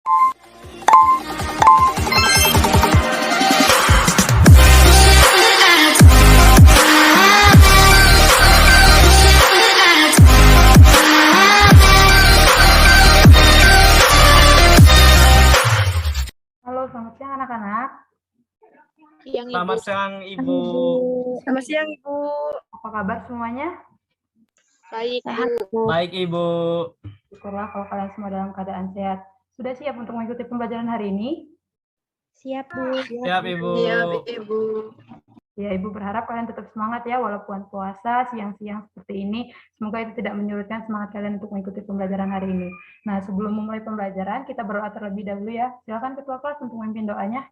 Halo, selamat siang anak-anak. Selamat siang, Ibu. Selamat siang, Ibu. Apa kabar semuanya? Baik, Sehat, Bu. Baik, Ibu. Syukurlah kalau kalian semua dalam keadaan sehat. Sudah siap untuk mengikuti pembelajaran hari ini? Siap, Bu. Siap, Ibu. Siap, Ibu. Ya, Ibu berharap kalian tetap semangat ya, walaupun puasa siang-siang seperti ini. Semoga itu tidak menyurutkan semangat kalian untuk mengikuti pembelajaran hari ini. Nah, sebelum memulai pembelajaran, kita berdoa terlebih dahulu ya. Silakan Ketua Kelas untuk memimpin doanya.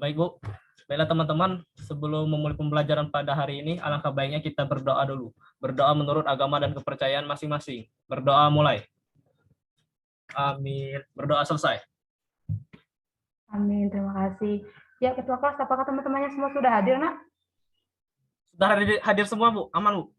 Baik, Bu. Baiklah teman-teman, sebelum memulai pembelajaran pada hari ini, alangkah baiknya kita berdoa dulu. Berdoa menurut agama dan kepercayaan masing-masing. Berdoa mulai. Amin. Berdoa selesai. Amin, terima kasih. Ya, Ketua Kelas, apakah teman-temannya semua sudah hadir, Nak? Sudah hadir semua, Bu? Aman, Bu?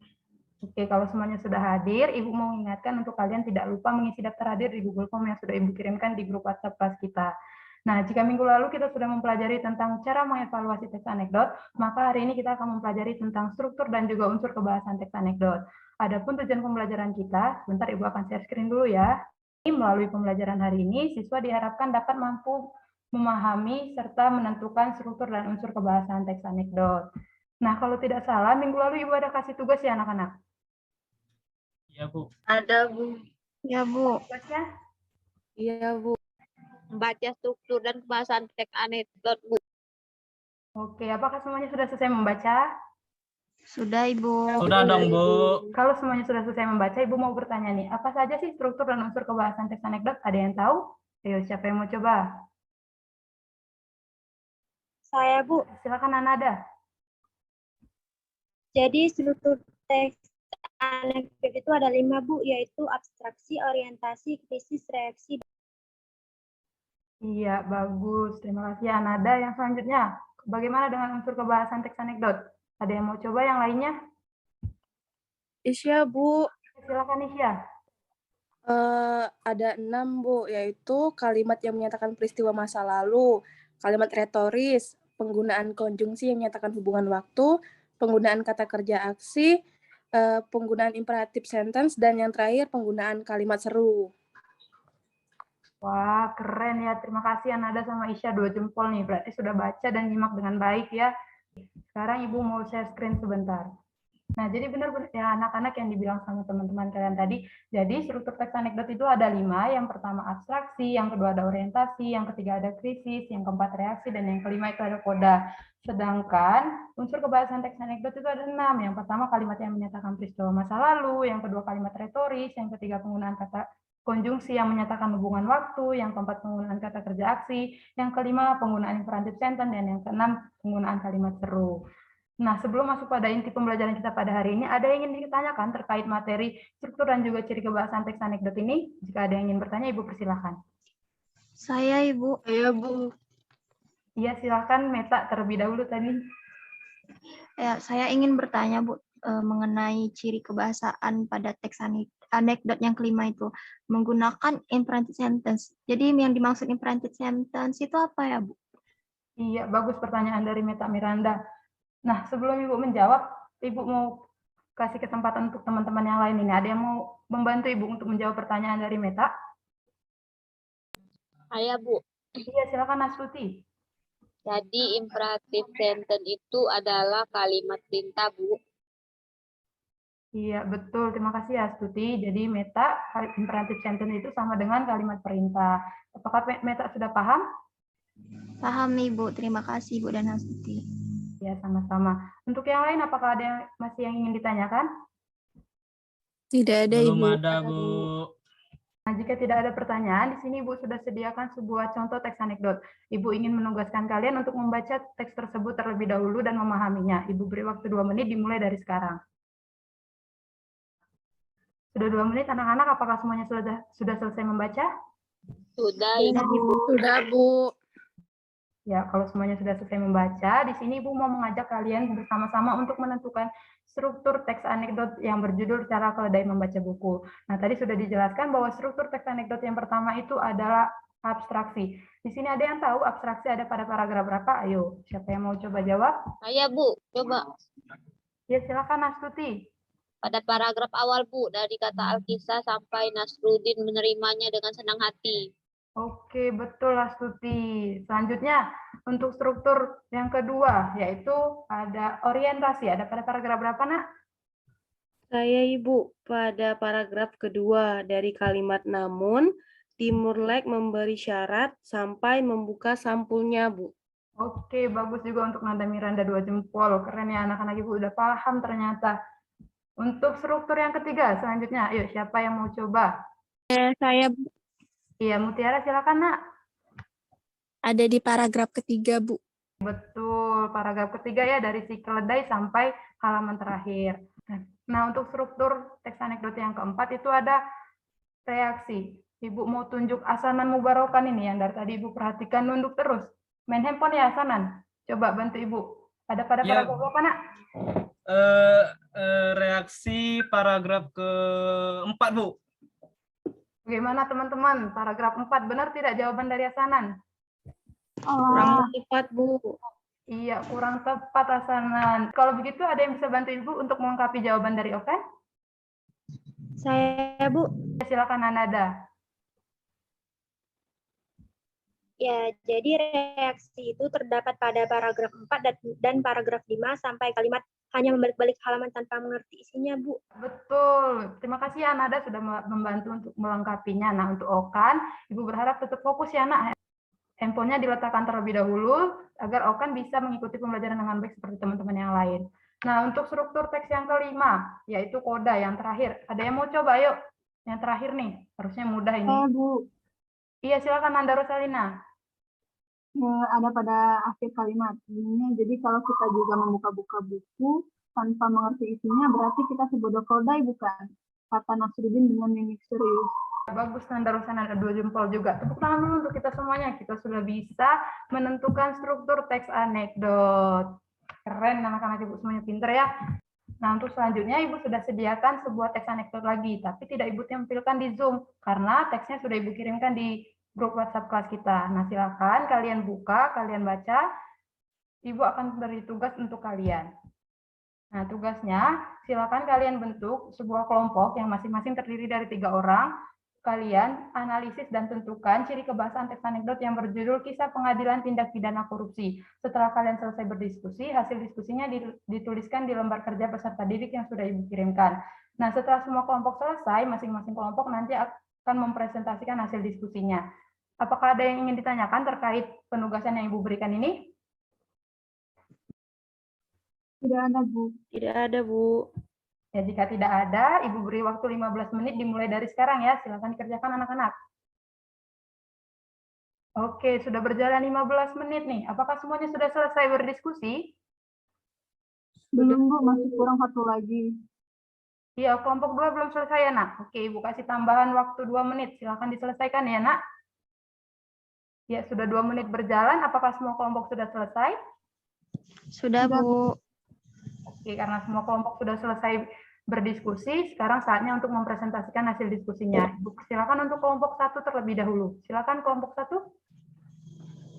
Oke, kalau semuanya sudah hadir, Ibu mau mengingatkan untuk kalian tidak lupa mengisi daftar hadir di Google Form yang sudah Ibu kirimkan di grup WhatsApp kelas kita. Nah, jika minggu lalu kita sudah mempelajari tentang cara mengevaluasi teks anekdot, maka hari ini kita akan mempelajari tentang struktur dan juga unsur kebahasan teks anekdot. Adapun tujuan pembelajaran kita, sebentar Ibu akan share screen dulu ya. Melalui pembelajaran hari ini, siswa diharapkan dapat mampu memahami serta menentukan struktur dan unsur kebahasan teks anekdot. Nah, kalau tidak salah, minggu lalu Ibu ada kasih tugas ya anak-anak? Iya, Bu. Ada, Bu. Ya, Bu. Tugasnya? Iya, Bu. Membaca struktur dan kebahasan teks anekdot, Bu. Oke, apakah semuanya sudah selesai membaca? Sudah, Ibu. Sudah dong, Bu. Kalau semuanya sudah selesai membaca, Ibu mau bertanya nih, apa saja sih struktur dan unsur kebahasan teks anekdot? Ada yang tahu? Ayo, siapa yang mau coba? Saya, Bu. Silakan Anada. Jadi struktur teks anekdot itu ada 5, Bu, yaitu abstraksi, orientasi, krisis, reaksi. Iya, bagus. Terima kasih Anada. Yang selanjutnya, bagaimana dengan unsur kebahasan teks anekdot? Ada yang mau coba yang lainnya? Isya, Bu. Silakan Isya. Ada 6, Bu, yaitu kalimat yang menyatakan peristiwa masa lalu, kalimat retoris, penggunaan konjungsi yang menyatakan hubungan waktu, penggunaan kata kerja aksi, penggunaan imperatif sentence, dan yang terakhir penggunaan kalimat seru. Wah, keren ya. Terima kasih Anada sama Isya, 2 jempol nih. Berarti sudah baca dan nyimak dengan baik ya. Sekarang Ibu mau share screen sebentar. Nah, jadi benar ya anak-anak yang dibilang sama teman-teman kalian tadi. Jadi struktur teks anekdot itu ada 5. Yang pertama abstraksi, yang kedua ada orientasi, yang ketiga ada krisis, yang keempat reaksi, dan yang kelima itu ada koda. Sedangkan unsur kebahasan teks anekdot itu ada 6. Yang pertama kalimat yang menyatakan peristiwa masa lalu, yang kedua kalimat retoris, yang ketiga penggunaan kata konjungsi yang menyatakan hubungan waktu, yang keempat penggunaan kata kerja aksi, yang kelima penggunaan imperatif sentence, dan yang keenam penggunaan kalimat seru. Nah, sebelum masuk pada inti pembelajaran kita pada hari ini, ada yang ingin ditanyakan terkait materi struktur dan juga ciri kebahasan teks anekdot ini? Jika ada yang ingin bertanya, Ibu persilahkan. Saya, Ibu. Iya, Bu. Iya, silahkan Meta terlebih dahulu tadi. Ya, saya ingin bertanya, Bu, mengenai ciri kebahasaan pada teks anekdot yang kelima itu. Menggunakan imperative sentence. Jadi yang dimaksud imperative sentence itu apa ya, Bu? Iya, bagus pertanyaan dari Meta Miranda. Nah, sebelum Ibu menjawab, Ibu mau kasih kesempatan untuk teman-teman yang lain ini. Ada yang mau membantu Ibu untuk menjawab pertanyaan dari Meta? Saya, Bu. Iya, silakan Astuti. Jadi imperatif sentence itu adalah kalimat perintah, Bu. Iya, betul. Terima kasih Astuti. Jadi Meta, imperatif sentence itu sama dengan kalimat perintah. Apakah Meta sudah paham? Paham, Ibu. Terima kasih, Bu dan Astuti. Ya, sama-sama. Untuk yang lain, apakah ada yang masih yang ingin ditanyakan? Tidak ada, Belum Ibu. ada, Bu. Nah, jika tidak ada pertanyaan, di sini Ibu sudah sediakan sebuah contoh teks anekdot. Ibu ingin menugaskan kalian untuk membaca teks tersebut terlebih dahulu dan memahaminya. Ibu beri waktu 2 menit dimulai dari sekarang. Sudah 2 menit, anak-anak, apakah semuanya sudah selesai membaca? Sudah, Sudah, Ibu. Ibu. Sudah, Bu. Ya, kalau semuanya sudah selesai membaca, di sini Ibu mau mengajak kalian bersama-sama untuk menentukan struktur teks anekdot yang berjudul Cara Keledai Membaca Buku. Nah, tadi sudah dijelaskan bahwa struktur teks anekdot yang pertama itu adalah abstraksi. Di sini ada yang tahu abstraksi ada pada paragraf berapa? Ayo, siapa yang mau coba jawab? Saya Bu, coba Ya, silakan Astuti. pada paragraf awal Bu, dari kata Alkisah sampai Nasruddin menerimanya dengan senang hati. Oke, betul Astuti. Selanjutnya, untuk struktur yang kedua, yaitu ada orientasi. Ada pada paragraf berapa, Nak? Saya Ibu, pada paragraf kedua dari kalimat namun, Timurlek memberi syarat sampai membuka sampulnya, Bu. Oke, bagus juga untuk Nada Miranda 2 jempol. Keren ya anak-anak Ibu, udah paham ternyata. Untuk struktur yang ketiga, selanjutnya, ayo siapa yang mau coba? Saya Iya, Mutiara silakan, Nak. ada di paragraf ketiga, Bu. Betul, paragraf ketiga ya, dari si keledai sampai halaman terakhir. Nah, untuk struktur teks anekdot yang keempat itu ada reaksi. Ibu mau tunjuk Asanan Mubarokan ini yang dari tadi Ibu perhatikan nunduk terus. Main handphone ya Asanan. Coba bantu Ibu. Ada pada Ya. paragraf apa, Nak? Reaksi paragraf keempat, Bu. Bagaimana teman-teman? Paragraf 4 benar tidak jawaban dari Asanan? Kurang tepat, Bu. Iya, kurang tepat Asanan. Kalau begitu ada yang bisa bantu Ibu untuk melengkapi jawaban dari Oven? Saya, Bu. Silakan Ananda. Ya, jadi reaksi itu terdapat pada paragraf 4 dan paragraf 5 sampai kalimat hanya membalik-balik halaman tanpa mengerti isinya, Bu. Betul. Terima kasih ya Nada sudah membantu untuk melengkapinya. Nah, untuk Okan, Ibu berharap tetap fokus ya, Nak. Handphonenya diletakkan terlebih dahulu agar Okan bisa mengikuti pembelajaran dengan baik seperti teman-teman yang lain. Nah, untuk struktur teks yang kelima, yaitu koda yang terakhir. Ada yang mau coba? Yuk. Yang terakhir nih, harusnya mudah ini. Bu, Iya, silakan Nanda Rosalina. ada pada akhir kalimat ini. Jadi kalau kita juga membuka-buka buku tanpa mengerti isinya, berarti kita sebodoh keledai, bukan? Kata Nasruddin dengan mimik serius. Bagus Nanda Rosalina, ada 2 jempol juga. Tepuk tangan dulu untuk kita semuanya. Kita sudah bisa menentukan struktur teks anekdot. Keren, anak-anak Ibu semuanya pinter ya. Nah, untuk selanjutnya Ibu sudah sediakan sebuah teks anekdot lagi, tapi tidak Ibu tampilkan di Zoom, karena teksnya sudah Ibu kirimkan di grup WhatsApp kelas kita. Nah, silakan kalian buka, kalian baca. Ibu akan beri tugas untuk kalian. Nah, tugasnya, silakan kalian bentuk sebuah kelompok yang masing-masing terdiri dari 3 orang. Kalian analisis dan tentukan ciri kebahasaan teks anekdot yang berjudul Kisah Pengadilan Tindak Pidana Korupsi. Setelah kalian selesai berdiskusi, hasil diskusinya dituliskan di lembar kerja peserta didik yang sudah Ibu kirimkan. Nah, setelah semua kelompok selesai, masing-masing kelompok nanti akan mempresentasikan hasil diskusinya. Apakah ada yang ingin ditanyakan terkait penugasan yang Ibu berikan ini? Tidak ada, Bu. Tidak ada, Bu. Ya, jika tidak ada, Ibu beri waktu 15 menit dimulai dari sekarang ya. Silakan dikerjakan anak-anak. Oke, sudah berjalan 15 menit nih. Apakah semuanya sudah selesai berdiskusi? Belum, Bu. Masih kurang satu lagi. Iya, kelompok 2 belum selesai ya, Nak? Oke, Ibu kasih tambahan waktu 2 menit. Silakan diselesaikan ya, Nak. Ya, sudah 2 menit berjalan. Apakah semua kelompok sudah selesai? Sudah, Bu. Oke, karena semua kelompok sudah selesai berdiskusi, sekarang saatnya untuk mempresentasikan hasil diskusinya. Ibu silakan untuk kelompok 1 terlebih dahulu. Silakan kelompok 1.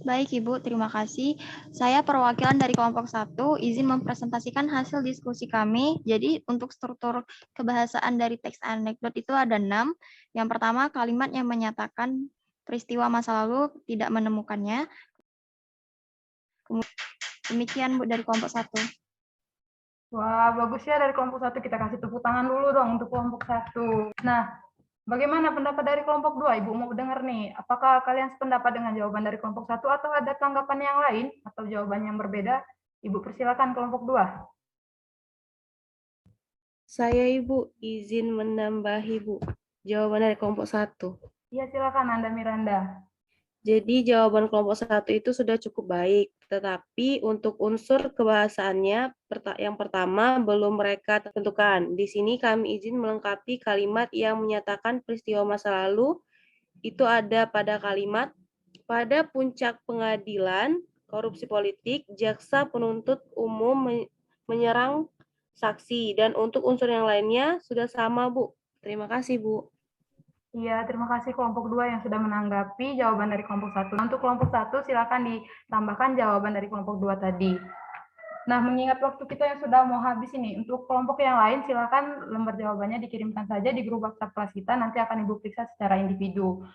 Baik, Ibu. Terima kasih. Saya perwakilan dari kelompok 1, izin mempresentasikan hasil diskusi kami. Jadi, untuk struktur kebahasaan dari teks anekdot itu ada 6. Yang pertama, kalimat yang menyatakan peristiwa masa lalu tidak menemukannya. Demikian, Bu, dari kelompok 1. Wah, bagus ya dari kelompok 1. Kita kasih tepuk tangan dulu dong untuk kelompok 1. Nah, bagaimana pendapat dari kelompok 2? Ibu mau dengar nih, apakah kalian sependapat dengan jawaban dari kelompok 1 atau ada tanggapan yang lain atau jawaban yang berbeda? Ibu persilakan kelompok 2. Saya, Ibu, izin menambahi, Bu. Jawaban dari kelompok 1. Iya, silakan Anda Miranda. Jadi jawaban kelompok 1 itu sudah cukup baik, tetapi untuk unsur kebahasaannya yang pertama belum mereka tentukan. Di sini kami izin melengkapi kalimat yang menyatakan peristiwa masa lalu. Itu ada pada kalimat, pada puncak pengadilan korupsi politik, jaksa penuntut umum menyerang saksi. Dan untuk unsur yang lainnya sudah sama, Bu. Terima kasih, Bu. Iya, terima kasih kelompok 2 yang sudah menanggapi jawaban dari kelompok 1. Untuk kelompok 1, silakan ditambahkan jawaban dari kelompok 2 tadi. Nah, mengingat waktu kita yang sudah mau habis ini, untuk kelompok yang lain silakan lembar jawabannya dikirimkan saja di grup WhatsApp kelas kita, nanti akan Ibu periksa secara individu.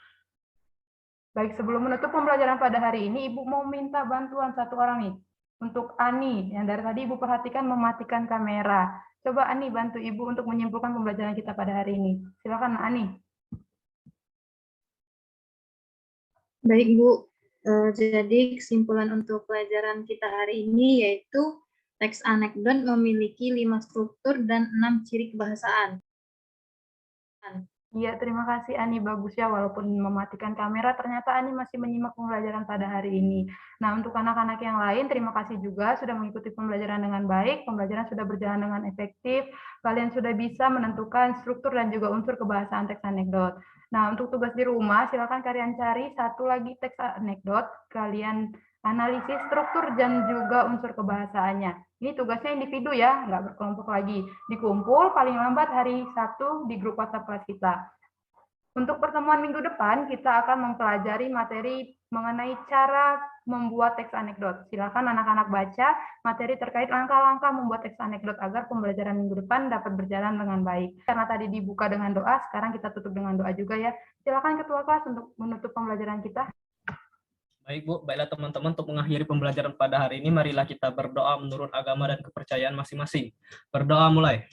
Baik, sebelum menutup pembelajaran pada hari ini, Ibu mau minta bantuan satu orang nih. Untuk Ani, yang dari tadi Ibu perhatikan mematikan kamera. Coba Ani bantu Ibu untuk menyimpulkan pembelajaran kita pada hari ini. Silakan Ani. Baik, Bu. Jadi kesimpulan untuk pelajaran kita hari ini yaitu teks anekdot memiliki 5 struktur dan 6 ciri kebahasaan. Iya, terima kasih Ani. Bagus ya, walaupun mematikan kamera, ternyata Ani masih menyimak pembelajaran pada hari ini. Nah, untuk anak-anak yang lain, terima kasih juga sudah mengikuti pembelajaran dengan baik. Pembelajaran sudah berjalan dengan efektif. Kalian sudah bisa menentukan struktur dan juga unsur kebahasaan teks anekdot. Nah, untuk tugas di rumah, silakan kalian cari satu lagi teks anekdot. Kalian analisis struktur dan juga unsur kebahasaannya. Ini tugasnya individu ya, nggak berkelompok lagi. Dikumpul paling lambat hari Sabtu di grup WhatsApp kelas kita. Untuk pertemuan minggu depan, kita akan mempelajari materi mengenai cara membuat teks anekdot. Silakan anak-anak baca materi terkait langkah-langkah membuat teks anekdot agar pembelajaran minggu depan dapat berjalan dengan baik. Karena tadi dibuka dengan doa, sekarang kita tutup dengan doa juga ya. Silakan Ketua Kelas untuk menutup pembelajaran kita. Baik Bu, baiklah teman-teman, untuk mengakhiri pembelajaran pada hari ini, marilah kita berdoa menurut agama dan kepercayaan masing-masing. Berdoa mulai.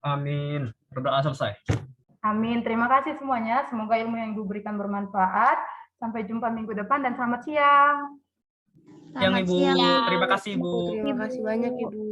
Amin. Berdoa selesai. Amin. Terima kasih semuanya. Semoga ilmu yang Ibu berikan bermanfaat. Sampai jumpa minggu depan dan selamat siang. Siang Ibu. siang. Terima kasih Ibu. Terima kasih banyak, Ibu.